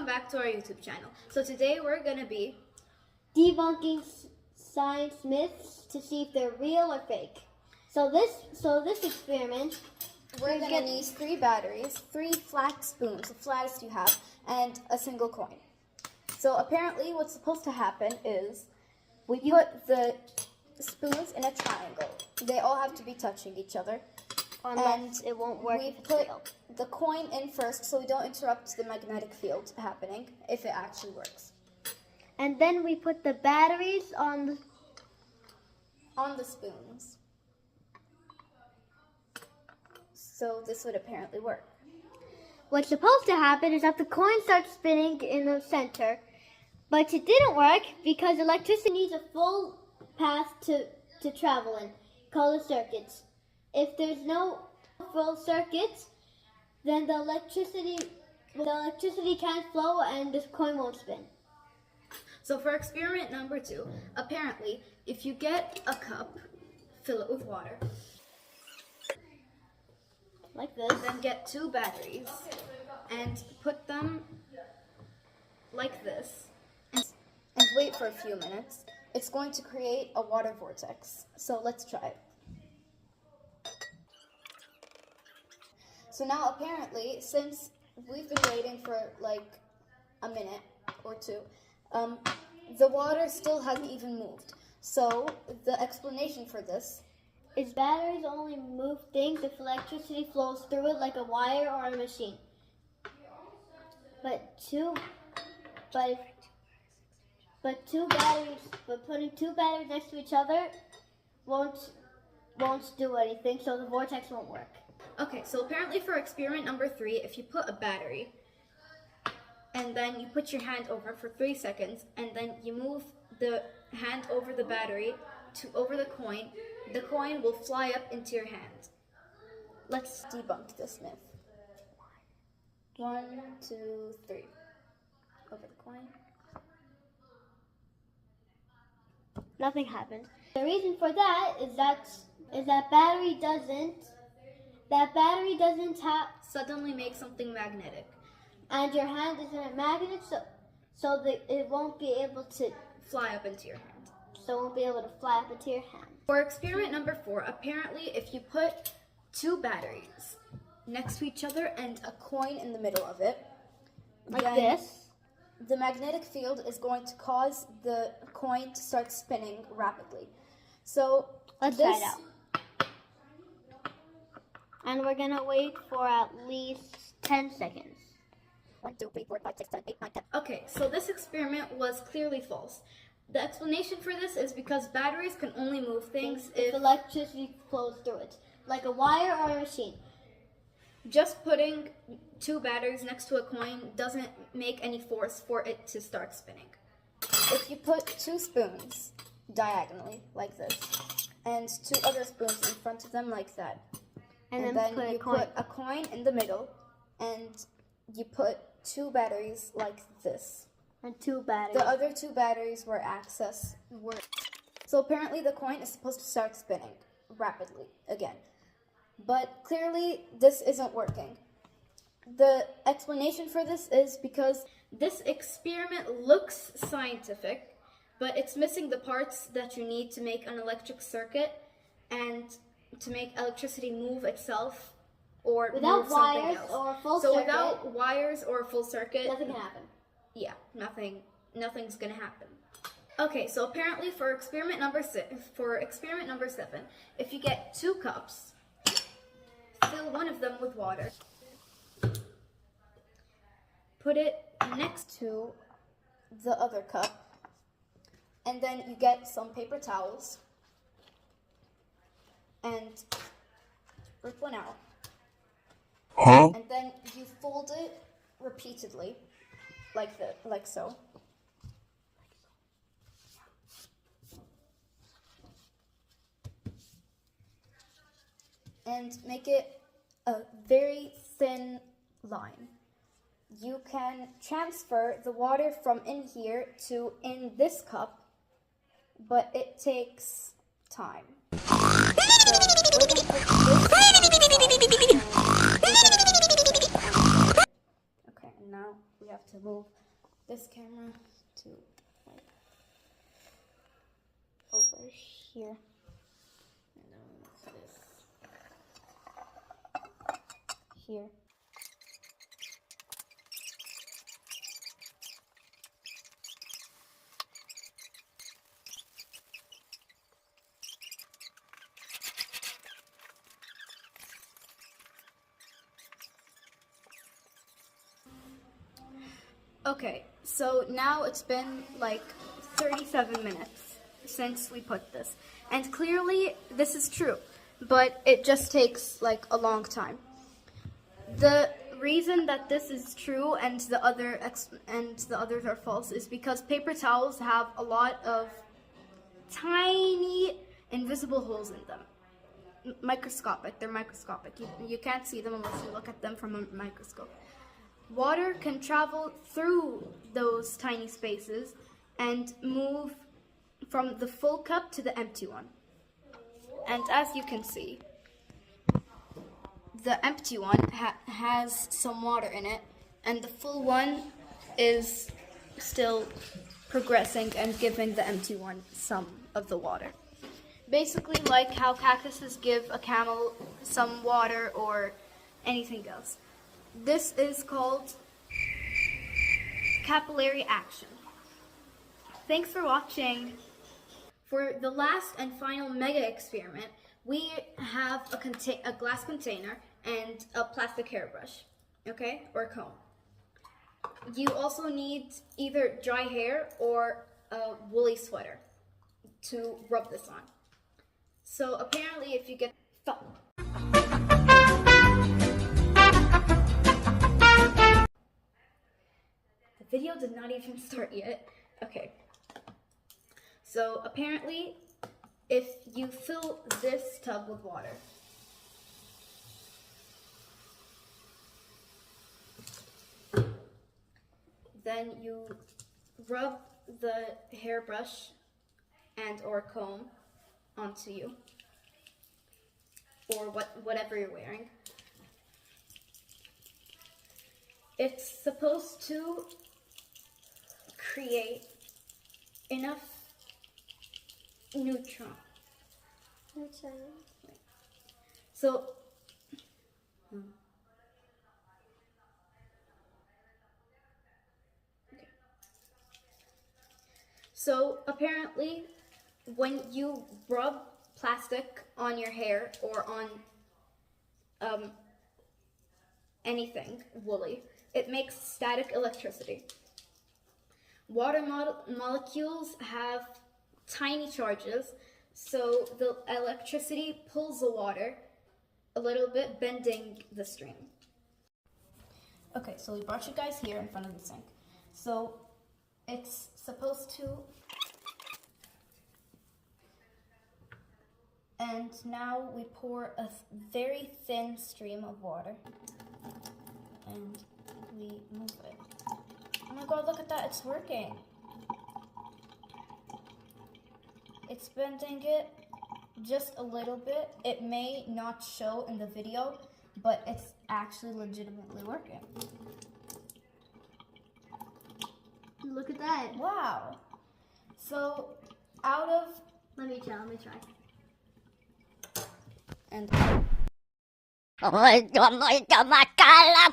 back to our YouTube channel. So today we're gonna be debunking science myths to see if they're real or fake. So this experiment, we're gonna need 3 batteries, 3 flat spoons, the flattest you have, and a single coin. So apparently what's supposed to happen is we put the spoons in a triangle. They all have to be touching each other. unless it won't work We if it's put real. the coin in first so we don't interrupt the magnetic field happening if it actually works. And then we put the batteries on the spoons. So this would apparently work. What's supposed to happen is that the coin starts spinning in the center, but it didn't work because electricity needs a full path to travel in, called a circuit. If there's no full circuit, then the electricity can't flow and the coin won't spin. So for experiment number 2, apparently, if you get a cup, fill it with water, Like this. then get 2 batteries and put them like this. And wait for a few minutes. It's going to create a water vortex. So let's try it. So now apparently, since we've been waiting for like a minute or 2, the water still hasn't even moved. So the explanation for this Is batteries only move things if electricity flows through it like a wire or a machine. But putting 2 batteries next to each other won't do anything, so the vortex won't work. Okay, so apparently for experiment number 3, if you put a battery and then you put your hand over for 3 seconds and then you move the hand over the battery over the coin will fly up into your hand. Let's debunk this myth. 1, 2, 3. Over the coin. Nothing happened. The reason for that is that battery doesn't have, Suddenly make something magnetic. and your hand isn't a magnet, so that it won't be able to Fly up into your hand. fly up into your hand. For experiment number 4, apparently if you put 2 batteries next to each other and A coin in the middle of it. Like then this. The magnetic field is going to cause the coin to start spinning rapidly. So Let's try it out. And we're gonna wait for at least 10 seconds. 1, 2, 3, 4, 5, 6, 7, 8, 9, 10. Okay, so this experiment was clearly false. The explanation for this is because batteries can only move things If if electricity flows through it, like a wire or a machine. just putting 2 batteries next to a coin doesn't make any force for it to start spinning. If you put 2 spoons diagonally like this, and 2 other spoons in front of them like that, And then put you a coin. put a coin in the middle, and you put 2 batteries like this. And 2 batteries. The other 2 batteries were So apparently the coin is supposed to start spinning rapidly again. But clearly this isn't working. The explanation for this is because This experiment looks scientific, but it's missing the parts that you need to make an electric circuit and to make electricity move itself or Without move something wires else. or a full So circuit, without wires or a full circuit, nothing can happen. yeah, nothing's gonna happen. Okay, so apparently for experiment number 7, if you get 2 cups, fill one of them with water, put it next to the other cup, and then you get some paper towels and rip one out. And then you fold it repeatedly, like so. And make it a very thin line. You can transfer the water from in here to in this cup, but it takes time. So we're going to put this. Okay, and now now we have to move this camera to like over here. And then we move this here. Okay, so now it's been like 37 minutes since we put this. And clearly this is true, but it just takes like a long time. The reason that this is true and the others are false is because paper towels have a lot of tiny invisible holes in them. Microscopic, they're microscopic. You can't see them unless you look at them from a microscope. Water can travel through those tiny spaces and move from the full cup to the empty one. And as you can see, the empty one has some water in it, and the full one is still progressing and giving the empty one some of the water. Basically like how cactuses give a camel some water or anything else. This is called capillary action. Thanks for watching. For the last and final mega experiment, we have a glass container and a plastic hairbrush, okay, or comb. You also need either dry hair or a woolly sweater to rub this on. So apparently if you get The video did not even start yet. Okay. So apparently, if you fill this tub with water, then you rub the hairbrush and or comb onto you, or whatever you're wearing. It's supposed to create enough neutron. So, okay. So apparently, when you rub plastic on your hair or on anything woolly, it makes static electricity. Water molecules have tiny charges, so the electricity pulls the water a little bit, bending the stream. Okay, so we brought you guys here in front of the sink. So it's supposed to, and now we pour a very thin stream of water and we move it. Oh my god, look at that, it's working. It's bending it just a little bit. It may not show in the video, but it's actually legitimately working. Look at that. Wow. So, out of... Let me try. And... Oh my god, my God, my God.